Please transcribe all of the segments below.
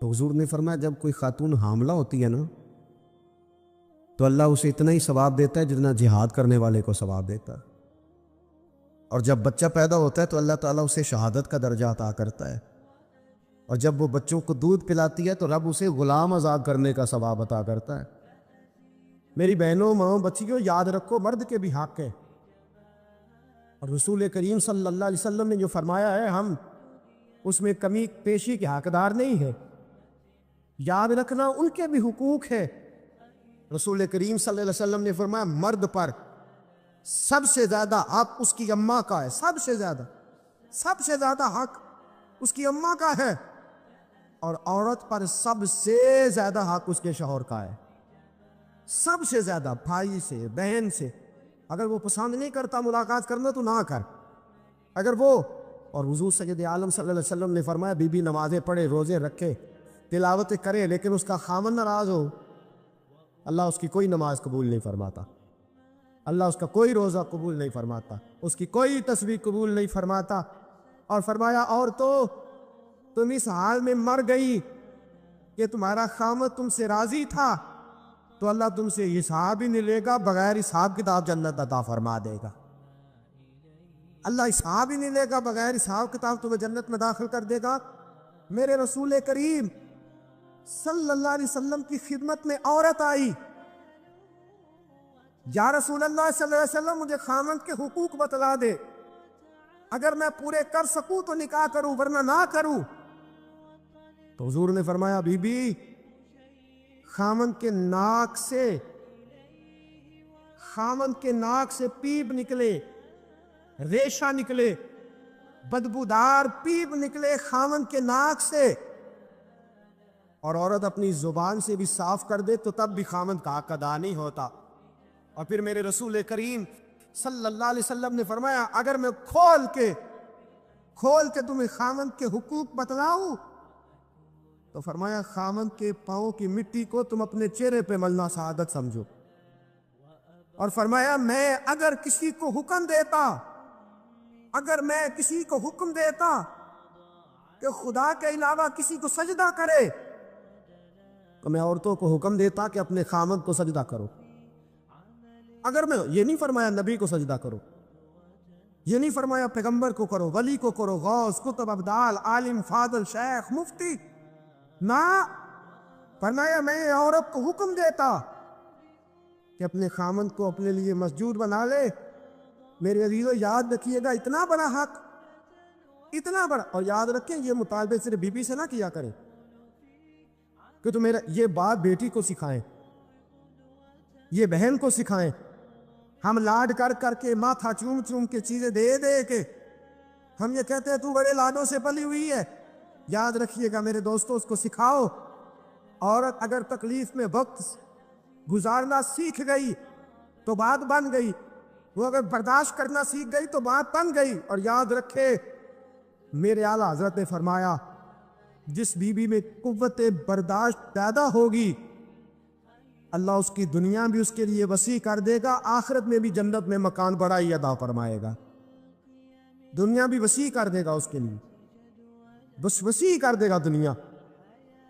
تو حضور نے فرمایا جب کوئی خاتون حاملہ ہوتی ہے نا تو اللہ اسے اتنا ہی ثواب دیتا ہے جتنا جہاد کرنے والے کو ثواب دیتا ہے، اور جب بچہ پیدا ہوتا ہے تو اللہ تعالیٰ اسے شہادت کا درجہ عطا کرتا ہے، اور جب وہ بچوں کو دودھ پلاتی ہے تو رب اسے غلام آزاد کرنے کا ثواب عطا کرتا ہے۔ میری بہنوں ماں بچیوں یاد رکھو مرد کے بھی حق ہے، اور رسول کریم صلی اللہ علیہ وسلم نے جو فرمایا ہے ہم اس میں کمی پیشی کے حقدار نہیں ہے، یاد رکھنا ان کے بھی حقوق ہے۔ رسول کریم صلی اللہ علیہ وسلم نے فرمایا مرد پر سب سے زیادہ حق اس کی اماں کا ہے، سب سے زیادہ حق اس کی اماں کا ہے، اور عورت پر سب سے زیادہ حق اس کے شوہر کا ہے، سب سے زیادہ، بھائی سے، بہن سے۔ اگر وہ پسند نہیں کرتا ملاقات کرنا تو نہ کر، اگر وہ، اور حضور سید عالم صلی اللہ علیہ وسلم نے فرمایا بی بی نمازیں پڑھے، روزے رکھے، تلاوتیں کرے، لیکن اس کا خامن ناراض ہو، اللہ اس کی کوئی نماز قبول نہیں فرماتا، اللہ اس کا کوئی روزہ قبول نہیں فرماتا، اس کی کوئی تسبیح قبول نہیں فرماتا۔ اور فرمایا عورتوں تم اس حال میں مر گئی کہ تمہارا خامن تم سے راضی تھا تو اللہ تم سے حساب ہی نہیں لے گا، بغیر حساب کتاب جنت عطا فرما دے گا، اللہ حساب ہی نہیں لے گا، بغیر حساب کتاب تمہیں جنت میں داخل کر دے گا۔ میرے رسول کریم صلی اللہ علیہ وسلم کی خدمت میں عورت آئی، یا رسول اللہ صلی اللہ علیہ وسلم مجھے خامند کے حقوق بتلا دے، اگر میں پورے کر سکوں تو نکاح کروں ورنہ نہ کروں۔ تو حضور نے فرمایا بی بی خامند کے ناک سے پیپ نکلے، ریشہ نکلے، بدبودار پیپ نکلے خامند کے ناک سے، اور عورت اپنی زبان سے بھی صاف کر دے تو تب بھی خامند کا حق ادا نہیں ہوتا۔ اور پھر میرے رسول کریم صلی اللہ علیہ وسلم نے فرمایا اگر میں کھول کے تمہیں خامند کے حقوق بتلاؤں تو فرمایا خامند کے پاؤں کی مٹی کو تم اپنے چہرے پہ ملنا سعادت سمجھو، اور فرمایا میں اگر کسی کو حکم دیتا کہ خدا کے علاوہ کسی کو سجدہ کرے تو میں عورتوں کو حکم دیتا کہ اپنے خامند کو سجدہ کرو۔ اگر میں یہ نہیں فرمایا نبی کو سجدہ کرو، یہ نہیں فرمایا پیغمبر کو کرو، ولی کو کرو، غوث، کتب، ابدال، عالم، فاضل، شیخ، مفتی، نہ، فرمایا میں عورت کو حکم دیتا کہ اپنے خامند کو اپنے لیے مسجود بنا لے۔ میرے عزیزو یاد رکھیے گا اتنا بڑا حق، اتنا بڑا، اور یاد رکھیں یہ مطالبے صرف بی بی سے نہ کیا کریں کہ تو میرا یہ بات بیٹی کو سکھائیں، یہ بہن کو سکھائیں۔ ہم لاڈ کر کے ماتھا چوم کے چیزیں دے کے ہم یہ کہتے ہیں تو بڑے لاڈوں سے پلی ہوئی ہے۔ یاد رکھیے گا میرے دوستوں اس کو سکھاؤ، عورت اگر تکلیف میں وقت گزارنا سیکھ گئی تو بات بن گئی، وہ اگر برداشت کرنا سیکھ گئی تو بات بن گئی۔ اور یاد رکھے میرے اعلیٰ حضرت نے فرمایا جس بیوی میں قوت برداشت پیدا ہوگی اللہ اس کی دنیا بھی اس کے لیے وسیع کر دے گا، آخرت میں بھی جنت میں مکان بڑا ہی عطا فرمائے گا، دنیا بھی وسیع کر دے گا اس کے لیے، بس وسیع کر دے گا دنیا۔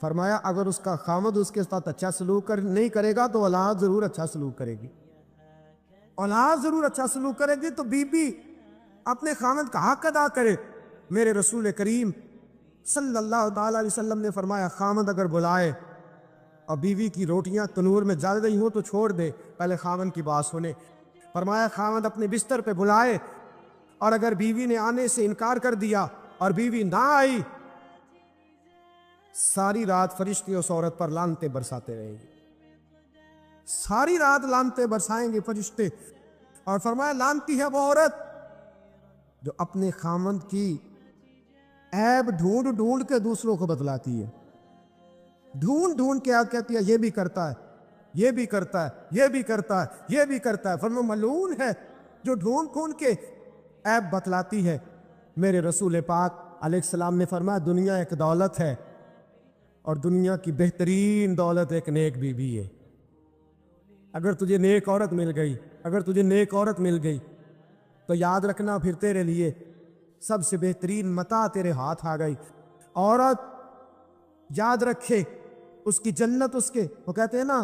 فرمایا اگر اس کا خامد اس کے ساتھ اچھا سلوک نہیں کرے گا تو اولاد ضرور اچھا سلوک کرے گی، اولاد ضرور اچھا سلوک کرے گی، تو بی اپنے خامد کا حق ادا کرے۔ میرے رسول کریم صلی اللہ تعالی علیہ وسلم نے فرمایا خامد اگر بلائے اور بیوی کی روٹیاں تنور میں جل رہی ہوں تو چھوڑ دے، پہلے خامد کی بات سنے۔ فرمایا خامد اپنے بستر پہ بلائے اور اگر بیوی نے آنے سے انکار کر دیا اور بیوی نہ آئی، ساری رات فرشتے اس عورت پر لعنتیں برساتے رہیں گے، ساری رات لعنتیں برسائیں گے فرشتے۔ اور فرمایا لعنتی ہے وہ عورت جو اپنے خامد کی عیب ڈھونڈ کے دوسروں کو بتلاتی ہے، ڈھونڈ کے کہتی ہے یہ بھی کرتا ہے، یہ بھی کرتا ہے، یہ بھی کرتا ہے، یہ بھی کرتا ہے۔ فرمایا ملعون ہے جو ڈھونڈ کے عیب بتلاتی ہے۔ میرے رسول پاک علیہ السلام نے فرمایا دنیا ایک دولت ہے اور دنیا کی بہترین دولت ایک نیک بیوی ہے۔ اگر تجھے نیک عورت مل گئی تو یاد رکھنا پھر تیرے لیے سب سے بہترین متاع تیرے ہاتھ آ گئی۔ عورت یاد رکھے اس کی جنت اس کے، وہ کہتے ہیں نا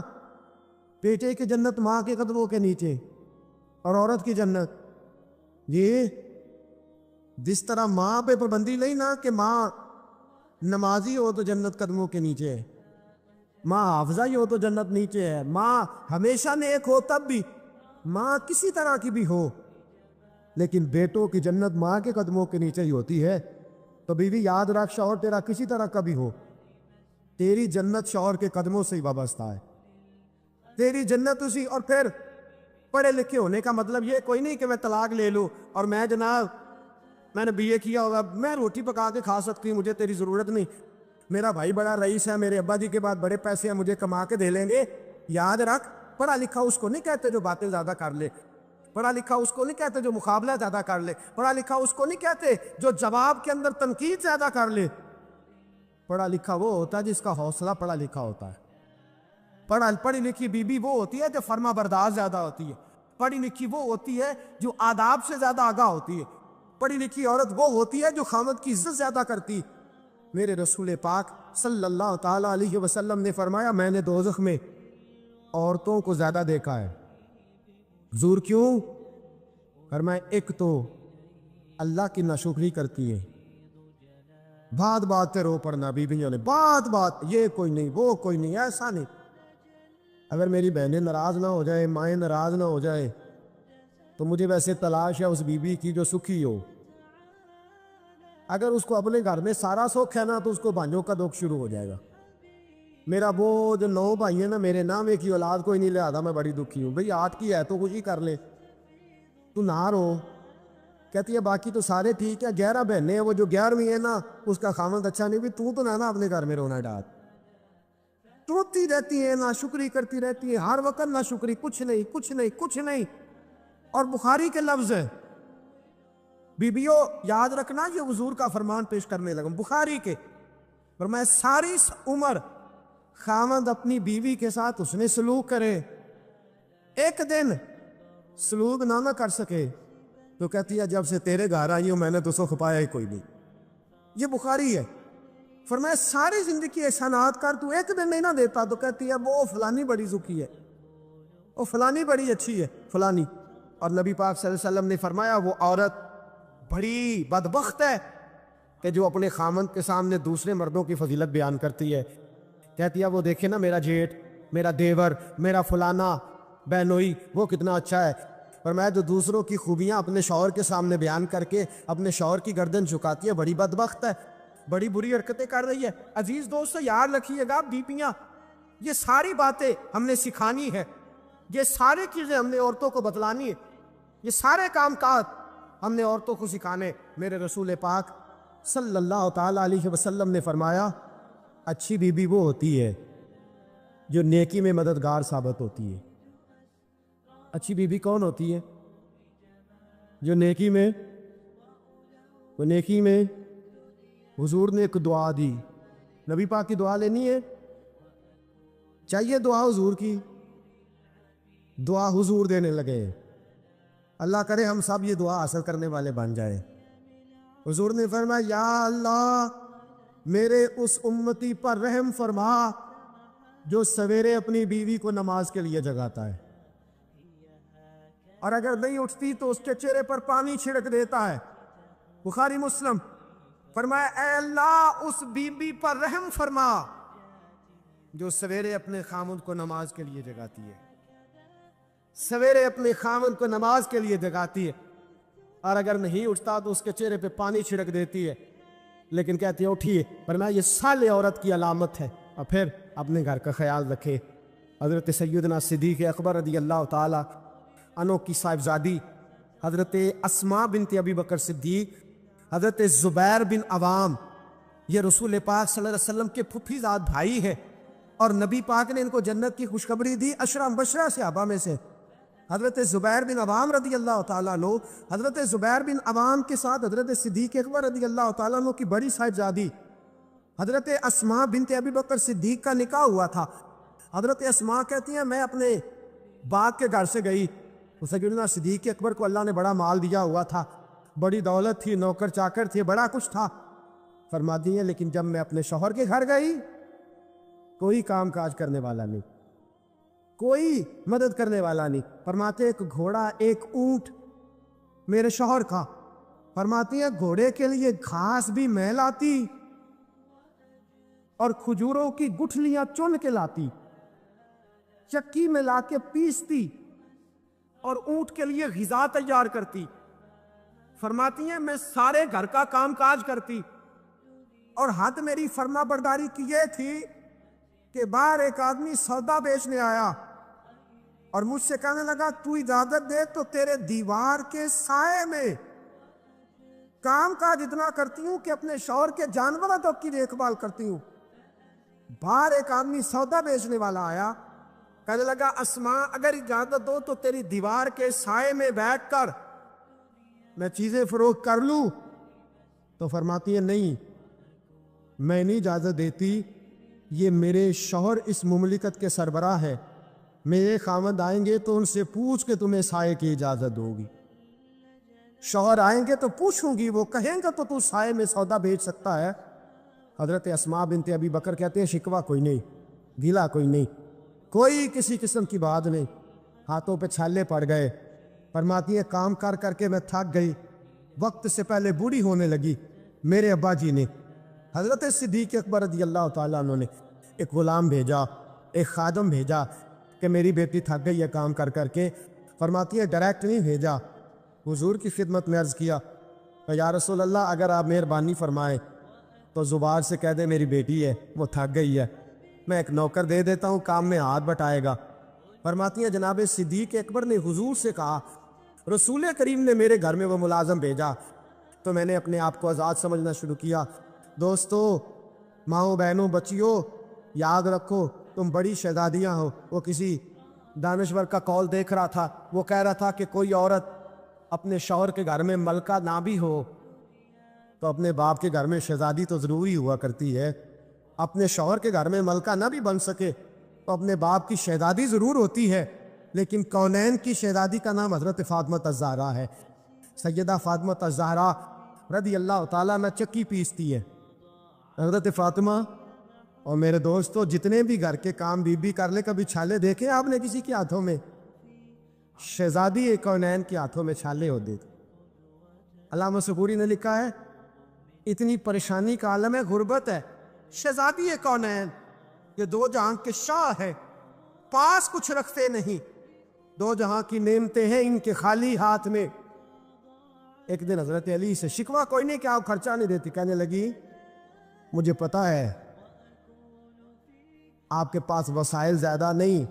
بیٹے کی جنت ماں کے قدموں کے نیچے، اور عورت کی جنت یہ جس طرح ماں پہ پابندی نہیں نا کہ ماں نمازی ہو تو جنت قدموں کے نیچے ہے، ماں حافظہ ہی ہو تو جنت نیچے ہے، ماں ہمیشہ نیک ہو تب بھی، ماں کسی طرح کی بھی ہو، لیکن بیٹوں کی جنت ماں کے قدموں کے نیچے ہی ہوتی ہے۔ تو بیوی یاد رکھ، شوہر تیرا کسی طرح کا بھی ہو، تیری جنت شوہر کے قدموں سے ہی وابستہ ہے، تیری جنت اسی۔ اور پھر پڑھے لکھے ہونے کا مطلب یہ کوئی نہیں کہ میں طلاق لے لوں اور میں جناب میں نے BA کیا ہوگا، میں روٹی پکا کے کھا سکتی ہوں، مجھے تیری ضرورت نہیں، میرا بھائی بڑا رئیس ہے، میرے ابا جی کے بعد بڑے پیسے ہیں، مجھے کما کے دے لیں گے۔ یاد رکھ، پڑھا لکھا اس کو نہیں کہتے جو باتیں زیادہ کر لے، پڑھا لکھا اس کو نہیں کہتے جو مقابلہ زیادہ کر لے، پڑھا لکھا اس کو نہیں کہتے جو جواب کے اندر تنقید زیادہ کر لے۔ پڑھا لکھا وہ ہوتا ہے جس کا حوصلہ پڑھا لکھا ہوتا ہے۔ پڑھی لکھی بیوی وہ ہوتی ہے جو فرما بردار زیادہ ہوتی ہے، پڑھی لکھی وہ ہوتی ہے جو آداب سے زیادہ آگاہ ہوتی ہے، پڑھی لکھی عورت وہ ہوتی ہے جو خامد کی عزت زیادہ کرتی۔ میرے رسول پاک صلی اللہ تعالیٰ علیہ وسلم نے فرمایا میں نے دوزخ میں عورتوں کو زیادہ دیکھا ہے۔ حضور کیوں؟ فرمایا ایک تو اللہ کی ناشکری کرتی ہے، بات بات پہ رو پڑنا، بیویوں نے بات بات، یہ کوئی نہیں وہ کوئی نہیں، ایسا نہیں۔ اگر میری بہنیں ناراض نہ ہو جائے، مائیں ناراض نہ ہو جائے تو مجھے ویسے تلاش ہے اس بیوی کی جو سکھی ہو۔ اگر اس کو اپنے گھر میں سارا سکھ ہے نا تو اس کو بھائیوں کا دکھ شروع ہو جائے گا۔ میرا وہ جو 9 بھائی ہیں نا، میرے نام ایک ہی اولاد کوئی نہیں، لہذا میں بڑی دکھی ہوں۔ بھئی آٹھ کی ہے تو کچھ ہی کر لے، تو نہ رو۔ کہتی ہے باقی تو سارے ٹھیک ہے، 11 بہنیں ہیں، وہ جو 11ویں ہے نا اس کا خامد اچھا نہیں، بھی تو نہ اپنے گھر میں رونا ڈال۔ روتی رہتی ہے، ناشکری کرتی رہتی ہے، ہر وقت ناشکری، کچھ نہیں کچھ نہیں کچھ نہیں۔ اور بخاری کے لفظ ہے، بیبیوں یاد رکھنا، یہ حضور کا فرمان پیش کرنے لگا بخاری کے، فرمایا ساری عمر خامد اپنی بیوی کے ساتھ اس نے سلوک کرے، ایک دن سلوک نہ کر سکے تو کہتی ہے جب سے تیرے گھر آئی ہوں میں نے تو سکھ پایا ہی کوئی نہیں۔ یہ بخاری ہے۔ فرمایا ساری زندگی احسانات کر، تو ایک دن نہیں نہ دیتا تو کہتی ہے وہ فلانی بڑی سکھی ہے، وہ فلانی بڑی اچھی ہے، فلانی۔ اور نبی پاک صلی اللہ علیہ وسلم نے فرمایا وہ عورت بڑی بدبخت ہے کہ جو اپنے خامند کے سامنے دوسرے مردوں کی فضیلت بیان کرتی ہے، کہتی ہے وہ دیکھے نا میرا جیٹ، میرا دیور، میرا فلانا بہنوئی وہ کتنا اچھا ہے۔ فرمایا جو دوسروں کی خوبیاں اپنے شوہر کے سامنے بیان کر کے اپنے شوہر کی گردن جھکاتی ہے بڑی بدبخت ہے، بڑی بری حرکتیں کر رہی ہے۔ عزیز دوستو یاد رکھیے گا، بیویاں یہ ساری باتیں ہم نے سکھانی ہے، یہ ساری چیزیں ہم نے عورتوں کو بتلانی ہے، یہ سارے کام کاج ہم نے عورتوں کو سکھانے۔ میرے رسول پاک صلی اللہ تعالیٰ علیہ وسلم نے فرمایا اچھی بیوی وہ ہوتی ہے جو نیکی میں مددگار ثابت ہوتی ہے۔ اچھی بیوی کون ہوتی ہے؟ جو نیکی میں حضور نے ایک دعا دی، نبی پاک کی دعا لینی ہے، چاہیے دعا حضور کی، دعا حضور دینے لگے۔ اللہ کرے ہم سب یہ دعا حاصل کرنے والے بن جائیں۔ حضور نے فرمایا یا اللہ میرے اس امتی پر رحم فرما جو سویرے اپنی بیوی کو نماز کے لیے جگاتا ہے، اور اگر نہیں اٹھتی تو اس کے چہرے پر پانی چھڑک دیتا ہے۔ بخاری مسلم۔ فرمایا اے اللہ اس بیوی پر رحم فرما جو سویرے اپنے خامند کو نماز کے لیے جگاتی ہے، سویرے اپنے خامند کو نماز کے لیے جگاتی ہے، اور اگر نہیں اٹھتا تو اس کے چہرے پہ پانی چھڑک دیتی ہے، لیکن کہتی ہے اٹھیے۔ فرمایا یہ صالح عورت کی علامت ہے۔ اور پھر اپنے گھر کا خیال رکھے۔ حضرت سیدنا صدیق اکبر رضی اللہ تعالی عنہ کی صاحبزادی حضرت اسماء بنت ابی بکر صدیق، حضرت زبیر بن عوام، یہ رسول پاک صلی اللہ علیہ وسلم کے پھپھی زاد بھائی ہیں، اور نبی پاک نے ان کو جنت کی خوشخبری دی 10 مبشرہ صحابہ میں سے۔ حضرت زبیر بن عوام رضی اللہ تعالیٰ عنہ، حضرت زبیر بن عوام کے ساتھ حضرت صدیق اکبر رضی اللہ تعالیٰ عنہ کی بڑی صاحبزادی حضرت اسماء بنت ابی بکر صدیق کا نکاح ہوا تھا۔ حضرت اسماء کہتی ہیں میں اپنے باپ کے گھر سے گئی، سیدنا صدیق اکبر کو اللہ نے بڑا مال دیا ہوا تھا، بڑی دولت تھی، نوکر چاکر تھے، بڑا کچھ تھا۔ فرماتی ہیں لیکن جب میں اپنے شوہر کے گھر گئی کوئی کام کاج کرنے والا نہیں، کوئی مدد کرنے والا نہیں۔ فرماتے ایک گھوڑا ایک اونٹ میرے شوہر کا، فرماتی ہیں گھوڑے کے لیے گھاس بھی میں لاتی اور کھجوروں کی گٹھلیاں چن کے لاتی، چکی میں لا کے پیستی اور اونٹ کے لیے غذا تیار کرتی۔ فرماتی ہیں میں سارے گھر کا کام کاج کرتی، اور حد میری فرما برداری کی یہ تھی کہ باہر ایک آدمی سودا بیچنے آیا اور مجھ سے کہنے لگا تو اجازت دے تو تیرے دیوار کے سائے میں کام کاج اتنا کرتی ہوں کہ اپنے شوہر کے جانوروں تک کی دیکھ بھال کرتی ہوں۔ باہر ایک آدمی سودا بیچنے والا آیا، کہنے لگا اسماء اگر اجازت دو تو تیری دیوار کے سائے میں بیٹھ کر میں چیزیں فروخت کر لوں، تو فرماتی ہے نہیں میں نہیں اجازت دیتی، یہ میرے شوہر اس مملکت کے سربراہ ہے، میرے خاوند آئیں گے تو ان سے پوچھ کے تمہیں سائے کی اجازت ہوگی، شوہر آئیں گے تو پوچھوں گی، وہ کہیں گے تو سائے میں سودا بیچ سکتا ہے۔ حضرت اسماء بنت ابی بکر کہتے ہیں شکوہ کوئی نہیں، گیلا کوئی نہیں، کوئی کسی قسم کی بات نہیں، ہاتھوں پہ چھالے پڑ گئے۔ فرماتی ہے کام کر کر کے میں تھک گئی، وقت سے پہلے بوڑھی ہونے لگی، میرے ابا جی نے حضرت صدیق اکبر رضی اللہ تعالیٰ عنہ نے ایک غلام بھیجا، ایک خادم بھیجا کہ میری بیٹی تھک گئی ہے کام کر کر کے۔ فرماتی ہے ڈائریکٹ نہیں بھیجا، حضور کی خدمت میں عرض کیا کہ یا رسول اللہ اگر آپ مہربانی فرمائیں تو زبار سے کہہ دے میری بیٹی ہے وہ تھک گئی ہے، میں ایک نوکر دے دیتا ہوں کام میں ہاتھ بٹائے گا۔ فرماتی ہیں جناب صدیق اکبر نے حضور سے کہا رسول کریم نے میرے گھر میں وہ ملازم بھیجا تو میں نے اپنے آپ کو آزاد سمجھنا شروع کیا۔ دوستو، ماؤں بہنوں بچیوں، یاد رکھو تم بڑی شہزادیاں ہو۔ وہ کسی دانشور کا کال دیکھ رہا تھا، وہ کہہ رہا تھا کہ کوئی عورت اپنے شوہر کے گھر میں ملکہ نہ بھی ہو تو اپنے باپ کے گھر میں شہزادی تو ضروری ہوا کرتی ہے، اپنے شوہر کے گھر میں ملکہ نہ بھی بن سکے تو اپنے باپ کی شہزادی ضرور ہوتی ہے، لیکن کونین کی شہزادی کا نام حضرت فاطمہ الزہرا ہے۔ سیدہ فاطمہ الزہرا رضی اللہ تعالیٰ عنہا چکی پیستی ہے، حضرت فاطمہ اور میرے دوستو جتنے بھی گھر کے کام بی بی کر لے، کبھی چھالے دیکھیں آپ نے کسی کے ہاتھوں میں؟ شہزادی کونین کے ہاتھوں میں چھالے ہوتے تھے۔ علامہ صبوری نے لکھا ہے اتنی پریشانی کا عالم ہے، غربت ہے، شہزادی کونین یہ دو جہاں کے شاہ ہے، پاس کچھ رکھتے نہیں، دو جہاں کی نعمتیں ہیں ان کے خالی ہاتھ میں۔ ایک دن حضرت علی سے شکوہ کوئی نہیں کہ آپ خرچہ نہیں دیتی، کہنے لگی مجھے پتا ہے آپ کے پاس وسائل زیادہ نہیں،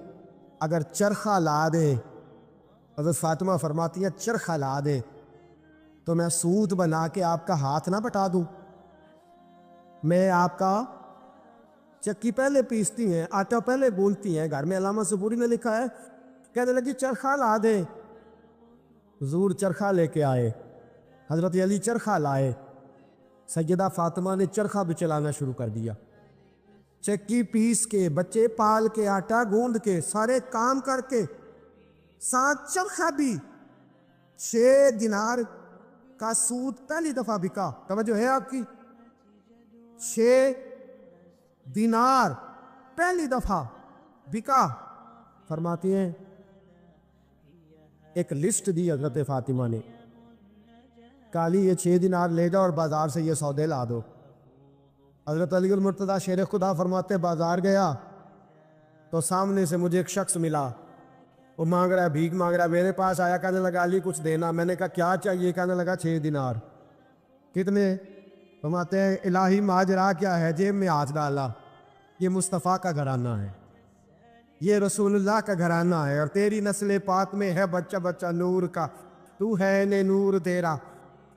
اگر چرخہ لا دے، حضرت فاطمہ فرماتی ہے چرخہ لا دے تو میں سوت بنا کے آپ کا ہاتھ نہ بٹا دوں، میں آپ کا چکی پہلے پیستی ہیں، آٹا پہلے گوندتی ہیں گھر میں۔ علامہ صبوری نے لکھا ہے کہنے لگی چرخہ لا دے، حضور چرخہ لے کے آئے، حضرت علی چرخہ لائے، سیدہ فاطمہ نے چرخہ بھی چلانا شروع کر دیا، چکی پیس کے، بچے پال کے، آٹا گوند کے، سارے کام کر کے، ساتھ چرخہ بھی۔ 6 دینار کا سود پہلی دفعہ بکا، توجہ ہے آپ کی؟ 6 دینار پہلی دفعہ بکا۔ فرماتی ہیں ایک لسٹ دی حضرت فاطمہ نے، کالی یہ 6 دینار لے جاؤ اور بازار سے یہ سودے لا دو۔ حضرت علی المرتضیٰ شیر خدا فرماتے بازار گیا تو سامنے سے مجھے ایک شخص ملا، وہ مانگ رہا ہے، بھیک مانگ رہا ہے، میرے پاس آیا، کہنے لگا علی کچھ دینا۔ میں نے کہا کیا چاہیے؟ کہنے لگا 6 دینار۔ کتنے؟ فرماتے ہیں الہی ماجرا کیا ہے؟ جیب میں ہاتھ ڈالا، یہ مصطفیٰ کا گھرانہ ہے، یہ رسول اللہ کا گھرانہ ہے، اور تیری نسل پاک میں ہے بچہ بچہ نور کا، تو ہے نے نور تیرا،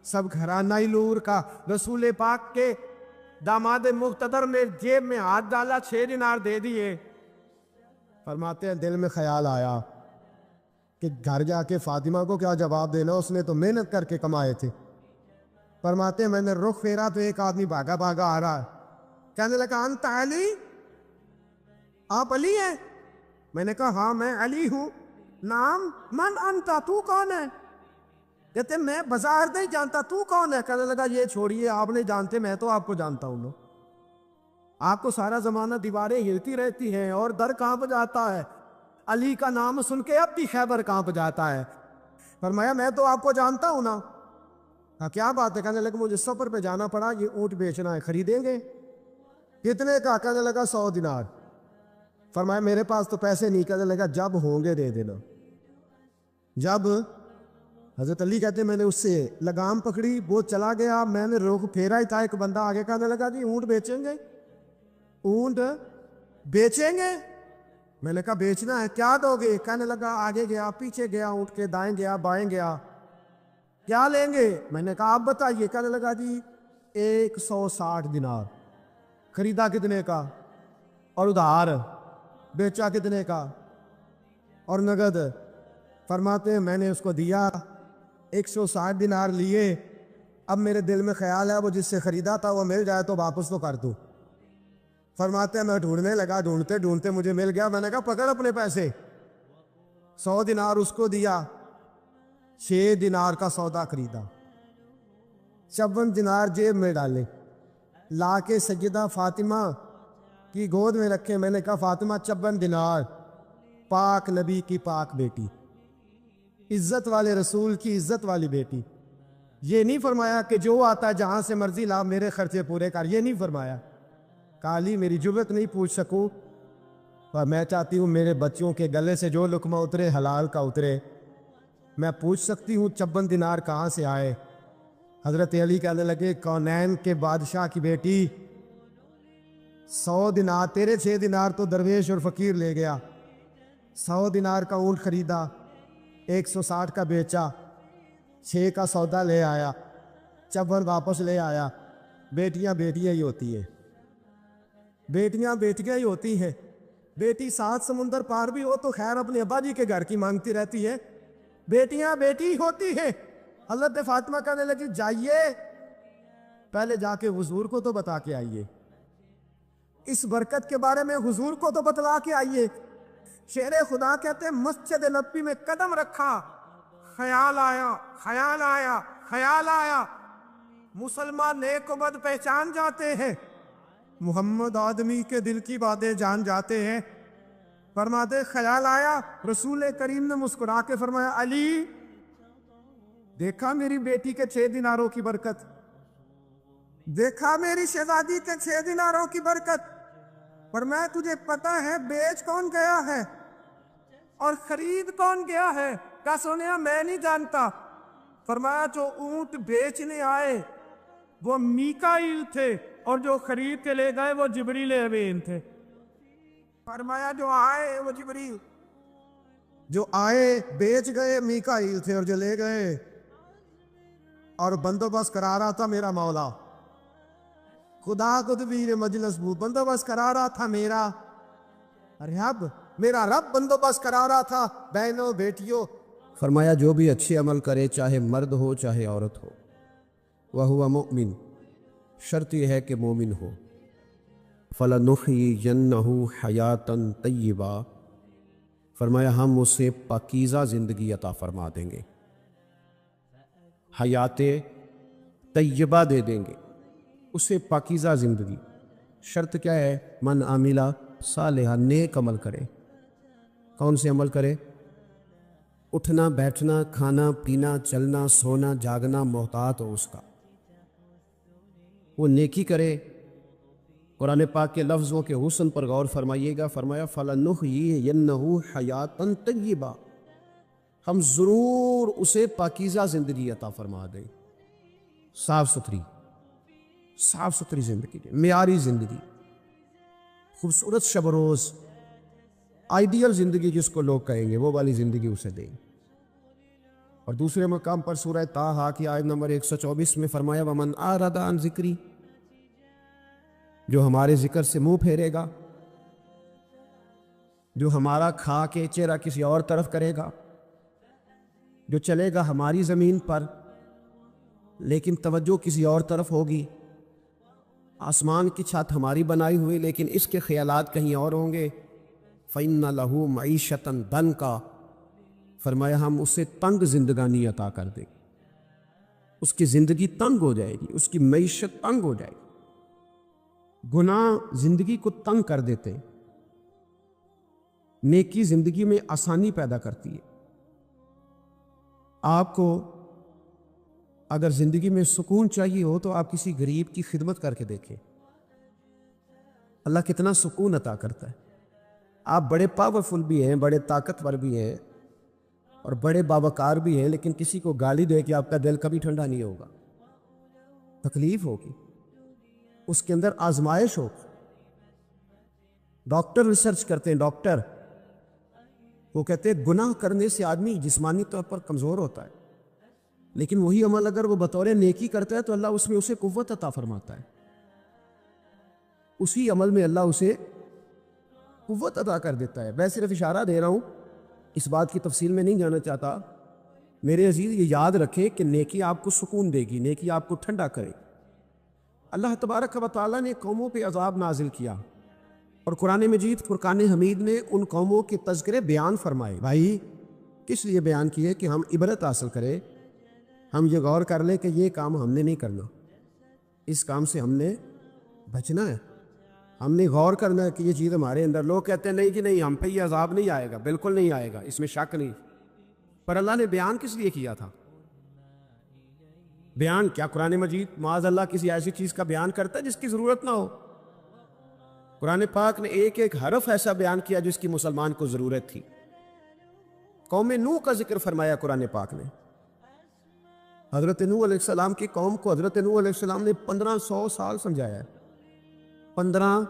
سب گھرانہ ہی نور کا۔ رسول پاک کے داماد مقتدر نے جیب میں ہاتھ ڈالا، 6 دینار دے دیے۔ فرماتے ہیں دل میں خیال آیا کہ گھر جا کے فاطمہ کو کیا جواب دینا، اس نے تو محنت کر کے کمائے تھے۔ فرماتے ہیں میں نے رخ پھیرا تو ایک آدمی بھاگا بھاگا آ رہا ہے، کہنے لگا انت علی، آپ علی ہیں؟ میں نے کہا ہاں میں علی ہوں۔ نام من انت، تو کون ہے؟ کہتے میں بازار نہیں جانتا، تو کون ہے؟ کہنے لگا یہ چھوڑیے، آپ نہیں جانتے، میں تو آپ کو جانتا ہوں۔ آپ کو سارا زمانہ دیواریں ہلتی رہتی ہیں اور در کانپ جاتا ہے، علی کا نام سن کے اب بھی خیبر کانپ جاتا ہے۔ فرمایا میں تو آپ کو جانتا ہوں نا۔ کہا کیا بات ہے؟ کہنے لگا مجھے سفر پہ جانا پڑا، یہ اونٹ بیچنا ہے، خریدیں گے؟ کتنے کا؟ کہنے لگا 100 دینار۔ فرمایا میرے پاس تو پیسے نہیں۔ کہنے لگا جب ہوں گے دے دینا۔ جب حضرت علی کہتے ہیں میں نے اس سے لگام پکڑی، وہ چلا گیا، میں نے رخ پھیرا ہی تھا، ایک بندہ آگے کہنے لگا جی اونٹ بیچیں گے؟ اونٹ بیچیں گے؟ میں نے کہا بیچنا ہے، کیا دو گے؟ کہنے لگا آگے گیا، پیچھے گیا، اونٹ کے دائیں گیا، بائیں گیا، کیا لیں گے؟ میں نے کہا آپ بتائیے۔ کہنے لگا جی 160 دینار۔ خریدا کتنے کا؟ اور ادھار بیچا کتنے کا؟ اور نگد؟ فرماتے ہیں میں نے اس کو دیا، 160 دینار لیے۔ اب میرے دل میں خیال ہے وہ جس سے خریدا تھا وہ مل جائے تو واپس تو کر دوں۔ فرماتے ہیں میں ڈھونڈنے لگا، ڈھونڈتے ڈھونڈتے مجھے مل گیا۔ میں نے کہا پکڑ اپنے پیسے۔ 100 دینار اس کو دیا، 6 دینار کا سودا خریدا، 56 دینار جیب میں ڈالے، لا کے سیدہ فاطمہ کی گود میں رکھے۔ میں نے کہا فاطمہ 56 دینار، پاک نبی کی پاک بیٹی، عزت والے رسول کی عزت والی بیٹی۔ یہ نہیں فرمایا کہ جو آتا ہے جہاں سے مرضی لا، میرے خرچے پورے کر، یہ نہیں فرمایا۔ کالی میری جرأت نہیں پوچھ سکوں، اور میں چاہتی ہوں میرے بچوں کے گلے سے جو لقمہ اترے حلال کا اترے۔ میں پوچھ سکتی ہوں 56 دینار کہاں سے آئے؟ حضرت علی کہنے لگے کونین کے بادشاہ کی بیٹی، 100 دینار تیرے، 6 دینار تو درویش اور فقیر لے گیا۔ 100 دینار کا اونٹ خریدا، 160 کا بیچا، 6 کا سودا لے آیا، 56 واپس لے آیا۔ بیٹیاں بیٹیاں ہی ہوتی ہے، بیٹیاں بیٹیاں ہی ہوتی ہیں۔ بیٹی 7 سمندر پار بھی ہو تو خیر اپنے ابا جی کے گھر کی مانگتی رہتی ہے، بیٹیاں بیٹی ہوتی ہیں۔ حضرت فاطمہ کہنے لگی جائیے پہلے جا کے حضور کو تو بتا کے آئیے، اس برکت کے بارے میں حضور کو تو بتلا کے آئیے۔ شیر خدا کہتے ہیں مسجد نبی میں قدم رکھا، خیال آیا، خیال آیا، خیال آیا۔ مسلمان نیک و بد پہچان جاتے ہیں، محمد آدمی کے دل کی باتیں جان جاتے ہیں۔ فرماتے خیال آیا، رسول کریم نے مسکرا کے فرمایا علی دیکھا میری بیٹی کے 6 دیناروں کی برکت، دیکھا میری شہزادی کے 6 دیناروں کی برکت۔ فرمایا تجھے پتہ ہے بیچ کون گیا ہے اور خرید کون گیا ہے؟ کہا سنیا میں نہیں جانتا۔ فرمایا جو اونٹ بیچنے آئے وہ میکائیل تھے اور جو خرید کے لے گئے وہ جبریل امین تھے۔ فرمایا جو آئے وہ جبریل، جو آئے بیچ گئے میکائیل تھے اور جو لے گئے اور بندوبست کرا رہا تھا میرا مولا خدا قدبیر مجلس بود، بندوبست کرا رہا تھا میرا رب، میرا رب بندوبست کرا رہا تھا بہنوں بیٹیوں۔ فرمایا جو بھی اچھے عمل کرے چاہے مرد ہو چاہے عورت ہو، وَهُوَ مُؤْمِن، شرط یہ ہے کہ مومن ہو۔ فَلَنُحْيِيَنَّهُ حَيَاةً طَيِّبَةً، فرمایا ہم اسے پاکیزہ زندگی عطا فرما دیں گے، حیات طیبہ دے دیں گے اسے، پاکیزہ زندگی۔ شرط کیا ہے؟ من عامل صالحا، نیک عمل کرے۔ کون سے عمل کرے؟ اٹھنا بیٹھنا کھانا پینا چلنا سونا جاگنا محتاط ہو اس کا، وہ نیکی کرے۔ قرآن پاک کے لفظوں کے حسن پر غور فرمائیے گا، فرمایا فَلَنُحْيِيَنَّهُ حَيَاةً طَيِّبَةً، ہم ضرور اسے پاکیزہ زندگی عطا فرما دیں، صاف ستھری زندگی، معیاری زندگی، خوبصورت شب و روز، آئیڈیل زندگی جس کو لوگ کہیں گے وہ والی زندگی اسے دیں۔ اور دوسرے مقام پر سورہ طٰہٰ کی آیت نمبر 124 میں فرمایا وَمَنْ أَعْرَضَ عَنْ ذِكْرِي، جو ہمارے ذکر سے منہ پھیرے گا، جو ہمارا کھا کے چہرہ کسی اور طرف کرے گا، جو چلے گا ہماری زمین پر لیکن توجہ کسی اور طرف ہوگی، آسمان کی چھت ہماری بنائی ہوئی لیکن اس کے خیالات کہیں اور ہوں گے، فَإِنَّ لَهُ مَعِيشَةً ضَنْكًا، فرمایا ہم اسے تنگ زندگانی عطا کر دیں، اس کی زندگی تنگ ہو جائے گی، اس کی معیشت تنگ ہو جائے گی۔ گناہ زندگی کو تنگ کر دیتے ہیں، نیکی زندگی میں آسانی پیدا کرتی ہے۔ آپ کو اگر زندگی میں سکون چاہیے ہو تو آپ کسی غریب کی خدمت کر کے دیکھیں، اللہ کتنا سکون عطا کرتا ہے۔ آپ بڑے پاورفل بھی ہیں، بڑے طاقتور بھی ہیں اور بڑے باوقار بھی ہیں، لیکن کسی کو گالی دے کہ آپ کا دل کبھی ٹھنڈا نہیں ہوگا، تکلیف ہوگی، اس کے اندر آزمائش ہوگی۔ ڈاکٹر ریسرچ کرتے ہیں، ڈاکٹر وہ کہتے ہیں گناہ کرنے سے آدمی جسمانی طور پر کمزور ہوتا ہے، لیکن وہی عمل اگر وہ بطور نیکی کرتا ہے تو اللہ اس میں اسے قوت عطا فرماتا ہے، اسی عمل میں اللہ اسے قوت عطا کر دیتا ہے۔ میں صرف اشارہ دے رہا ہوں، اس بات کی تفصیل میں نہیں جانا چاہتا۔ میرے عزیز یہ یاد رکھیں کہ نیکی آپ کو سکون دے گی، نیکی آپ کو ٹھنڈا کرے۔ اللہ تبارک و تعالیٰ نے قوموں پہ عذاب نازل کیا اور قرآن مجید فرقان حمید نے ان قوموں کے تذکرے بیان فرمائے۔ بھائی کس لیے بیان کیے؟ کہ ہم عبرت حاصل کریں، ہم یہ غور کر لیں کہ یہ کام ہم نے نہیں کرنا، اس کام سے ہم نے بچنا ہے، ہم نے غور کرنا ہے کہ یہ چیز ہمارے اندر۔ لوگ کہتے ہیں نہیں کہ نہیں ہم پہ یہ عذاب نہیں آئے گا، بالکل نہیں آئے گا، اس میں شک نہیں۔ پر اللہ نے بیان کس لیے کیا تھا؟ بیان کیا قرآن مجید معاذ اللہ کسی ایسی چیز کا بیان کرتا ہے جس کی ضرورت نہ ہو؟ قرآن پاک نے ایک ایک حرف ایسا بیان کیا جس کی مسلمان کو ضرورت تھی۔ قوم نوح کا ذکر فرمایا قرآن پاک نے۔ حضرت نوح علیہ السلام کی قوم کو حضرت نوح علیہ السلام نے 1500 سال سمجھایا ہے۔ 15،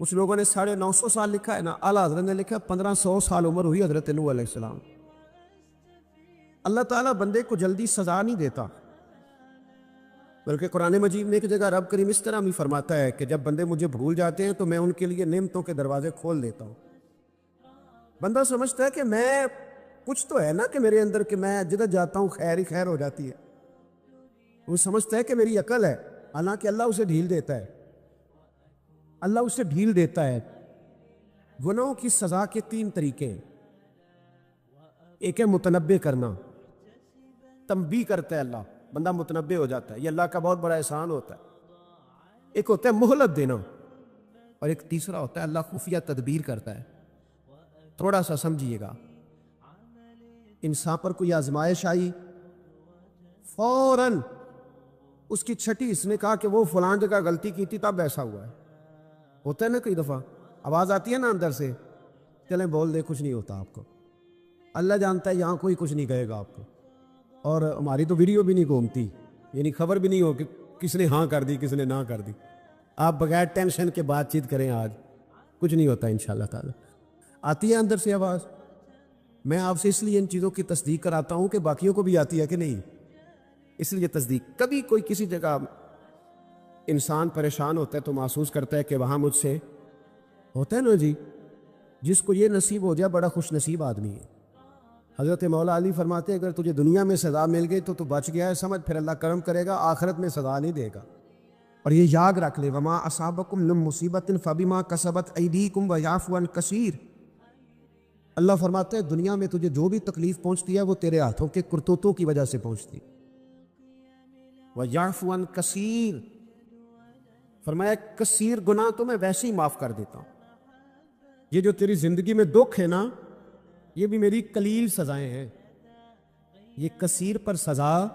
کچھ لوگوں نے 950 سال لکھا ہے نا، اعلیٰ حضرت نے لکھا 1500 سال عمر ہوئی حضرت نوح علیہ السلام۔ اللہ تعالیٰ بندے کو جلدی سزا نہیں دیتا، بلکہ قرآن مجید میں ایک جگہ رب کریم اس طرح بھی فرماتا ہے کہ جب بندے مجھے بھول جاتے ہیں تو میں ان کے لیے نعمتوں کے دروازے کھول دیتا ہوں۔ بندہ سمجھتا ہے کہ میں کچھ تو ہے نا کہ میرے اندر کہ میں جدھر جاتا ہوں خیر ہی خیر ہو جاتی ہے، وہ سمجھتا ہے کہ میری عقل ہے، حالانکہ اللہ اسے ڈھیل دیتا ہے، اللہ اسے ڈھیل دیتا ہے۔ گناہوں کی سزا کے 3 طریقے ہیں۔ ایک ہے متنبع کرنا، تنبیہ کرتا ہے اللہ، بندہ متنبع ہو جاتا ہے، یہ اللہ کا بہت بڑا احسان ہوتا ہے۔ ایک ہوتا ہے مہلت دینا، اور ایک تیسرا ہوتا ہے اللہ خفیہ تدبیر کرتا ہے۔ تھوڑا سا سمجھیے گا، انسان پر کوئی آزمائش آئی، فوراً اس کی چھٹی اس نے کہا کہ وہ فلاں جگہ غلطی کی تھی تب ایسا ہوا ہے۔ ہوتا ہے نا کئی دفعہ آواز آتی ہے نا اندر سے، چلیں بول دے کچھ نہیں ہوتا آپ کو، اللہ جانتا ہے یہاں کوئی کچھ نہیں کہے گا آپ کو، اور ہماری تو ویڈیو بھی نہیں گھومتی، یعنی خبر بھی نہیں ہو کہ کس نے ہاں کر دی کس نے نہ کر دی۔ آپ بغیر ٹینشن کے بات چیت کریں، آج کچھ نہیں ہوتا انشاءاللہ تعالی۔ آتی ہے اندر سے آواز؟ میں آپ سے اس لیے ان چیزوں کی تصدیق کراتا ہوں کہ باقیوں کو بھی آتی ہے کہ نہیں، اس لیے تصدیق۔ کبھی کوئی کسی جگہ انسان پریشان ہوتا ہے تو محسوس کرتا ہے کہ وہاں مجھ سے ہوتا ہے نا جی، جس کو یہ نصیب ہو جائے بڑا خوش نصیب آدمی ہے۔ حضرت مولا علی فرماتے ہیں اگر تجھے دنیا میں سزا مل گئی تو بچ گیا ہے، سمجھ پھر اللہ کرم کرے گا، آخرت میں سزا نہیں دے گا۔ اور یہ یاد رکھ لے، وما اصابکم من مصیبت فبما کسبت ایدیکم ویعفو عن کثیر۔ اللہ فرماتے ہیں دنیا میں تجھے جو بھی تکلیف پہنچتی ہے وہ تیرے ہاتھوں کے کرتوتوں کی وجہ سے پہنچتی، ویعفو عن کثیر، فرمایا کثیر گناہ تو میں ویسے ہی معاف کر دیتا ہوں۔ یہ جو تیری زندگی میں دکھ ہے نا، یہ بھی میری قلیل سزائیں ہیں۔ یہ کثیر پر سزا،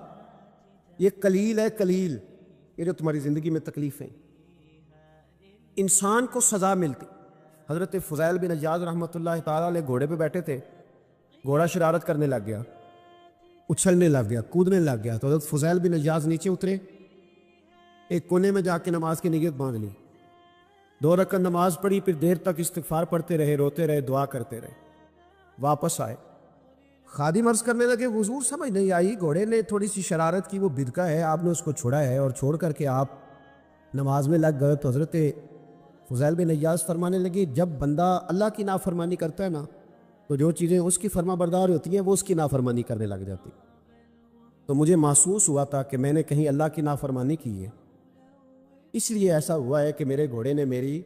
یہ قلیل ہے، قلیل یہ جو تمہاری زندگی میں تکلیفیں۔ انسان کو سزا ملتی۔ حضرت فضیل بن عیاض رحمۃ اللہ تعالیٰ علیہ گھوڑے پہ بیٹھے تھے، گھوڑا شرارت کرنے لگ گیا، اچھلنے لگ گیا، کودنے لگ گیا، تو حضرت فضیل بن عیاض نیچے اترے، ایک کونے میں جا کے نماز کی نیت باندھ لی، 2 رکعت نماز پڑھی، پھر دیر تک استغفار پڑھتے رہے، روتے رہے، دعا کرتے رہے، واپس آئے۔ خادم عرض کرنے لگے حضور سمجھ نہیں آئی، گھوڑے نے تھوڑی سی شرارت کی، وہ بدکا ہے، آپ نے اس کو چھوڑا ہے اور چھوڑ کر کے آپ نماز میں لگ گئے۔ تو حضرت فضیل بن عیاض فرمانے لگے جب بندہ اللہ کی نافرمانی کرتا ہے نا تو جو چیزیں اس کی فرما بردار ہوتی ہیں وہ اس کی نافرمانی کرنے لگ جاتی۔ تو مجھے محسوس ہوا تھا کہ میں نے کہیں اللہ کی نافرمانی کی ہے، اس لیے ایسا ہوا ہے کہ میرے گھوڑے نے میری،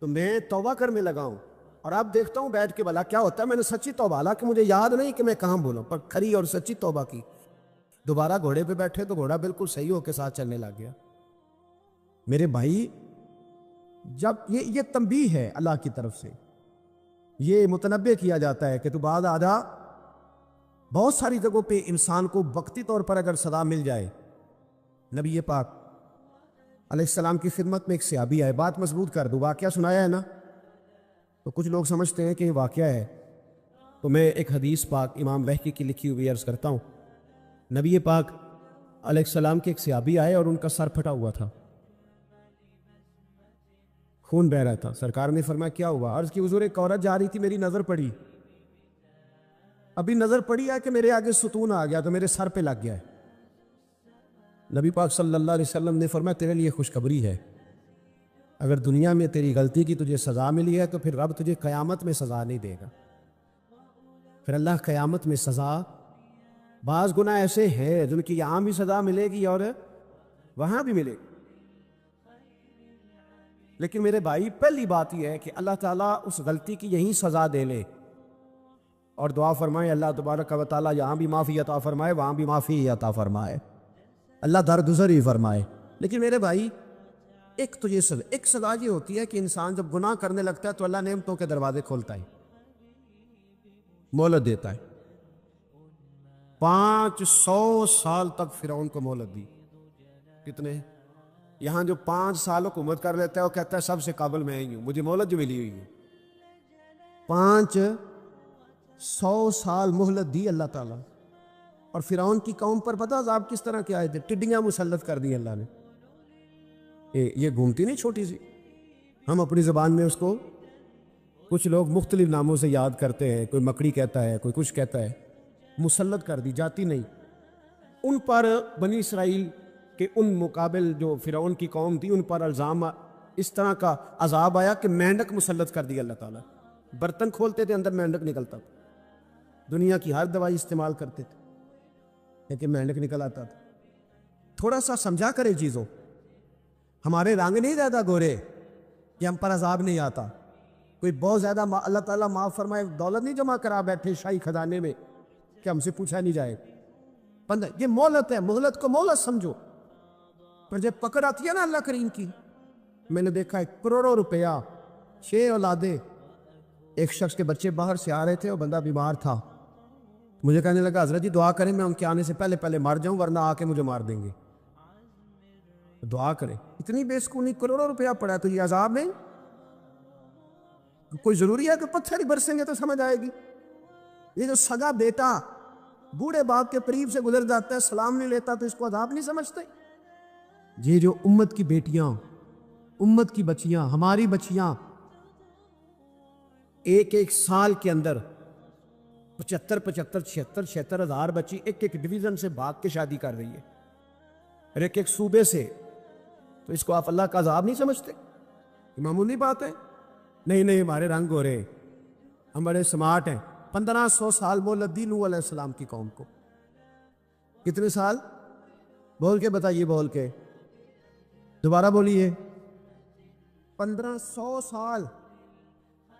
تو میں توبہ کرنے لگا ہوں، اور اب دیکھتا ہوں بیٹھ کے بھلا کیا ہوتا ہے۔ میں نے سچی توبہ، حالانکہ مجھے یاد نہیں کہ میں کہاں بولا، پر کھری اور سچی توبہ کی۔ دوبارہ گھوڑے پہ بیٹھے تو گھوڑا بالکل صحیح ہو کے ساتھ چلنے لگ گیا۔ میرے بھائی، جب یہ تنبیہ ہے اللہ کی طرف سے، یہ متنبہ کیا جاتا ہے کہ تو بعد آدھا بہت ساری جگہوں پہ انسان کو وقتی طور پر اگر سزا مل جائے۔ نبی پاک علیہ السلام کی خدمت میں ایک صحابی آئے، بات مضبوط کر دوں، واقعہ سنایا ہے نا، تو کچھ لوگ سمجھتے ہیں کہ یہ واقعہ ہے، تو میں ایک حدیث پاک امام بہقی کی لکھی ہوئی عرض کرتا ہوں۔ نبی پاک علیہ السلام کے ایک صحابی آئے اور ان کا سر پھٹا ہوا تھا، خون بہ رہا تھا۔ سرکار نے فرمایا کیا ہوا؟ عرض کی حضور ایک عورت جا رہی تھی، میری نظر پڑی، ابھی نظر پڑی ہے کہ میرے آگے ستون آ گیا تو میرے سر پہ لگ گیا ہے۔ نبی پاک صلی اللہ علیہ وسلم نے فرمایا تیرے لیے خوشخبری ہے، اگر دنیا میں تیری غلطی کی تجھے سزا ملی ہے تو پھر رب تجھے قیامت میں سزا نہیں دے گا۔ پھر اللہ قیامت میں سزا، بعض گناہ ایسے ہیں جن کی یہاں بھی سزا ملے گی اور وہاں بھی ملے گی، لیکن میرے بھائی پہلی بات یہ ہے کہ اللہ تعالیٰ اس غلطی کی یہیں سزا دے لے اور دعا فرمائے اللہ تبارک و تعالیٰ یہاں بھی معافی عطا فرمائے، وہاں بھی معافی عطا فرمائے، اللہ درگزر ہی فرمائے۔ لیکن میرے بھائی ایک سزا یہ ہوتی ہے کہ انسان جب گناہ کرنے لگتا ہے تو اللہ نعمتوں کے دروازے کھولتا ہے، مہلت دیتا ہے۔ 500 سال تک فرعون کو مہلت دی۔ کتنے؟ یہاں جو 5 سال حکومت کر لیتا ہے وہ کہتا ہے سب سے قابل میں ہی ہوں، مجھے مہلت جو ملی ہوئی ہے۔ 500 سال مہلت دی اللہ تعالیٰ، اور فرعون کی قوم پر پتہ عذاب کس طرح کے آئے تھے؟ ٹڈیاں مسلط کر دی اللہ نے۔ یہ گھومتی نہیں چھوٹی سی، ہم اپنی زبان میں اس کو کچھ لوگ مختلف ناموں سے یاد کرتے ہیں، کوئی مکڑی کہتا ہے، کوئی کچھ کہتا ہے، مسلط کر دی، جاتی نہیں۔ ان پر بنی اسرائیل کہ ان مقابل جو فرعون کی قوم تھی ان پر الزام اس طرح کا عذاب آیا کہ مینڈک مسلط کر دی اللہ تعالیٰ۔ برتن کھولتے تھے اندر مینڈک نکلتا تھا، دنیا کی ہر دوائی استعمال کرتے تھے لیکن مینڈک نکل آتا تھا۔ تھوڑا سا سمجھا کرے چیزوں، ہمارے رنگ نہیں زیادہ گورے کہ ہم پر عذاب نہیں آتا۔ کوئی بہت زیادہ اللہ تعالیٰ معاف فرمائے دولت نہیں جمع کرا بیٹھے شاہی خزانے میں کہ ہم سے پوچھا نہیں جائے۔ یہ مہلت ہے، مہلت کو مہلت سمجھو، پر جب پکڑ آتی ہے نا اللہ کریم کی، میں نے دیکھا 1 کروڑوں روپیہ 6 اولادیں، ایک شخص کے بچے باہر سے آ رہے تھے اور بندہ بیمار تھا، مجھے کہنے لگا حضرت جی دعا کریں میں ان کے آنے سے پہلے مر جاؤں ورنہ آ کے مجھے مار دیں گے، دعا کریں۔ اتنی بے سکونی، کروڑوں روپیہ پڑا تو یہ عذاب نہیں؟ کوئی ضروری ہے کہ پتھر ہی برسیں گے تو سمجھ آئے گی؟ یہ جو سگا بیٹا بوڑھے باپ کے قریب سے گزر جاتا ہے سلام نہیں لیتا تو اس کو عذاب نہیں سمجھتے؟ یہ جو امت کی بیٹیاں، امت کی بچیاں، ہماری بچیاں، ایک سال کے اندر 75 ہزار بچی ایک ڈویژن سے بھاگ کے شادی کر رہی ہے، اور ایک صوبے سے، تو اس کو آپ اللہ کا عذاب نہیں سمجھتے؟ یہ معمولی بات ہے؟ نہیں ہمارے رنگ ہو رہے، ہم بڑے سمارٹ ہیں۔ 1500 سال مہلت دی نوح علیہ السلام کی قوم کو۔ کتنے سال؟ بول کے بتائیے، بول کے دوبارہ بولیے۔ 1500 سال۔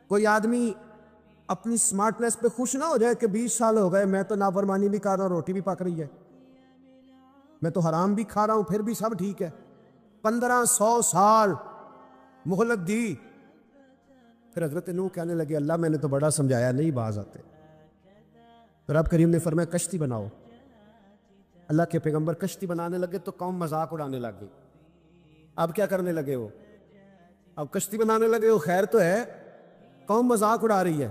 کوئی آدمی اپنی سمارٹنس پہ خوش نہ ہو جائے کہ 20 سال ہو گئے میں تو نافرمانی بھی کر رہا ہوں، روٹی بھی پک رہی ہے، میں تو حرام بھی کھا رہا ہوں پھر بھی سب ٹھیک ہے۔ 1500 سال مہلت دی، پھر حضرت نوح کہنے لگے اللہ میں نے تو بڑا سمجھایا نہیں باز آتے۔ پھر رب کریم نے فرمایا کشتی بناؤ۔ اللہ کے پیغمبر کشتی بنانے لگے تو قوم مذاق اڑانے لگ گئی۔ اب کیا کرنے لگے وہ؟ اب کشتی بنانے لگے وہ، خیر تو ہے، قوم مذاق اڑا رہی ہے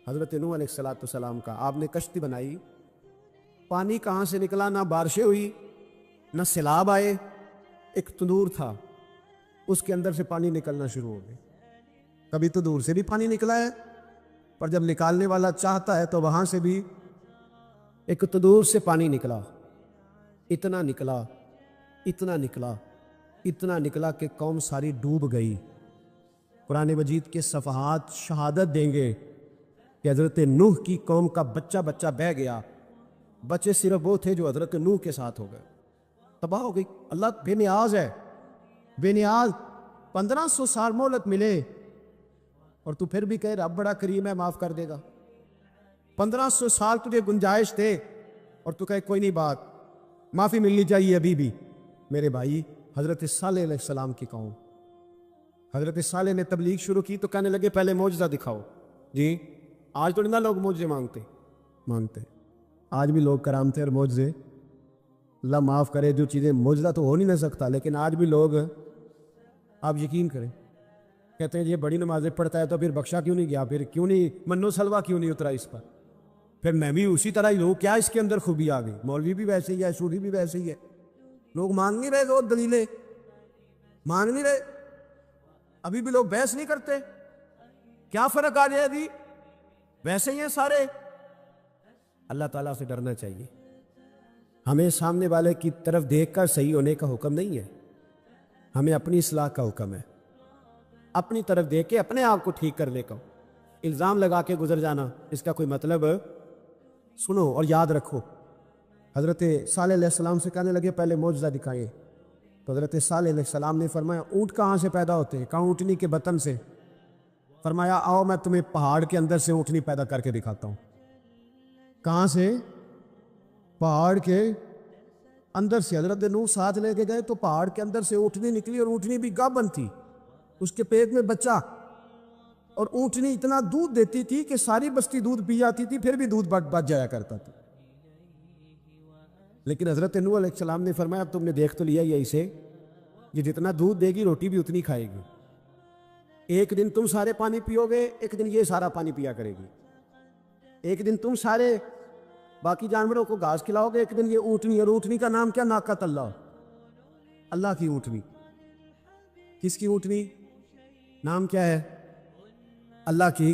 حضرت نوح علیہ السلام کا۔ آپ نے کشتی بنائی، پانی کہاں سے نکلا؟ نہ بارشیں ہوئی نہ سیلاب آئے، ایک تندور تھا اس کے اندر سے پانی نکلنا شروع ہو گئے۔ کبھی تو دور سے بھی پانی نکلا ہے، پر جب نکالنے والا چاہتا ہے تو وہاں سے بھی ایک تندور سے پانی نکلا، اتنا نکلا اتنا نکلا اتنا نکلا کہ قوم ساری ڈوب گئی۔ قرآن مجید کے صفحات شہادت دیں گے کہ حضرت نوح کی قوم کا بچہ بہ گیا، بچے صرف وہ تھے جو حضرت نوح کے ساتھ ہو گئے، تباہ ہو گئی۔ اللہ بے نیاز ہے، بے نیاز۔ 1500 سال مہلت ملے اور تو پھر بھی کہے رب بڑا کریم ہے معاف کر دے گا۔ 1500 سال تجھے گنجائش دے اور تو کہے کوئی نہیں بات معافی ملنی چاہیے ابھی بھی. میرے بھائی حضرت صالح علیہ السلام کی قوم, حضرت صالح نے تبلیغ شروع کی تو کہنے لگے پہلے معجزہ دکھاؤ. جی آج تو نہ لوگ معجزے مانگتے آج بھی لوگ کرامتے اور معجزے, اللہ معاف کرے, جو چیزیں معجزہ تو ہو نہیں نہ سکتا, لیکن آج بھی لوگ, آپ یقین کریں, کہتے ہیں یہ بڑی نمازیں پڑھتا ہے تو پھر بخشا کیوں نہیں گیا, پھر کیوں نہیں منو سلوا کیوں نہیں اترا اس پر, پھر میں بھی اسی طرح ہی ہوں, کیا اس کے اندر خوبی آ گئی. مولوی بھی ویسے ہی ہے, سوری بھی ویسے ہی ہے, لوگ مانگ نہیں رہے, وہ دلیلیں مانگ نہیں رہے, ابھی بھی لوگ بحث نہیں کرتے. کیا فرق آ جائے ابھی, ویسے ہی ہیں سارے. اللہ تعالیٰ سے ڈرنا چاہیے. ہمیں سامنے والے کی طرف دیکھ کر صحیح ہونے کا حکم نہیں ہے, ہمیں اپنی اصلاح کا حکم ہے. اپنی طرف دیکھ کے اپنے آپ کو ٹھیک کرنے کا. الزام لگا کے گزر جانا, اس کا کوئی مطلب, سنو اور یاد رکھو. حضرت صالح علیہ السلام سے کہنے لگے پہلے معجزہ دکھائیں, تو حضرت صالح علیہ السلام نے فرمایا اونٹ کہاں سے پیدا ہوتے ہیں, کہاں اونٹنی کے بطن سے. فرمایا آؤ میں تمہیں پہاڑ کے اندر سے اونٹنی پیدا کر کے دکھاتا ہوں. کہاں سے؟ پہاڑ کے اندر سے. حضرت نوح ساتھ لے کے گئے تو پہاڑ کے اندر سے اونٹنی نکلی, اور اونٹنی بھی گابن تھی, اس کے پیٹ میں بچہ, اور اونٹنی اتنا دودھ دیتی تھی کہ ساری بستی دودھ پی جاتی تھی, پھر بھی دودھ بچ جایا کرتا تھا. لیکن حضرت نوح علیہ السلام نے فرمایا اب تم نے دیکھ تو لیا یہ اسے, یہ جتنا دودھ دے گی روٹی بھی اتنی کھائے گی. ایک دن تم سارے پانی پیو گے, ایک دن یہ سارا پانی پیا کرے گی. ایک دن تم سارے باقی جانوروں کو گھاس کھلاؤ گے, ایک دن یہ اونٹنی, اور اونٹنی کا نام کیا؟ ناقۃ اللہ, اللہ کی اونٹنی. کس کی اونٹنی؟ نام کیا ہے؟ اللہ کی.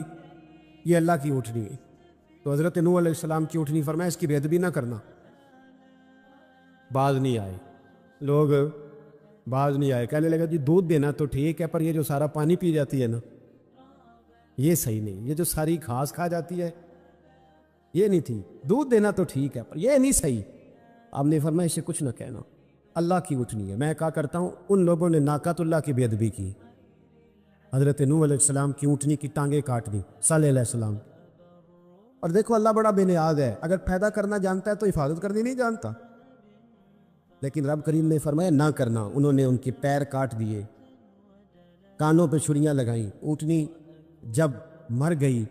یہ اللہ کی اونٹنی ہے. تو حضرت نوح علیہ السلام کی اونٹنی فرمایا اس کی بے ادبی نہ کرنا. باز نہیں آئے لوگ, باز نہیں آئے. کہنے لگا جی دودھ دینا تو ٹھیک ہے, پر یہ جو سارا پانی پی جاتی ہے نا, یہ صحیح نہیں. یہ جو ساری گھاس کھا جاتی ہے یہ نہیں تھی. دودھ دینا تو ٹھیک ہے پر یہ نہیں صحیح. آپ نے فرمایا اسے کچھ نہ کہنا, اللہ کی اونٹنی ہے. میں کہا کرتا ہوں ان لوگوں نے ناقۃ اللہ کی بے ادبی کی. حضرت نوح علیہ السلام کی اونٹنی کی ٹانگیں کاٹ دی, صالح علیہ السلام. اور دیکھو اللہ بڑا بے نیاز ہے, اگر پیدا کرنا جانتا ہے تو حفاظت کرنی نہیں جانتا. لیکن رب کریم نے فرمایا نہ کرنا. انہوں نے ان کے پیر کاٹ دیے, کانوں پہ چھریاں لگائیں. اونٹنی جب مر گئی,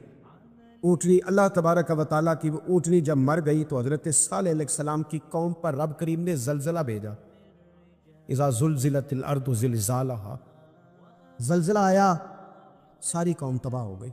اونٹنی اللہ تبارک و تعالیٰ کی وہ اونٹنی جب مر گئی تو حضرت صالح علیہ السلام کی قوم پر رب کریم نے زلزلہ بھیجا. اذا زلزلت الارض زلزالہا, زلزلہ آیا, ساری قوم تباہ ہو گئی.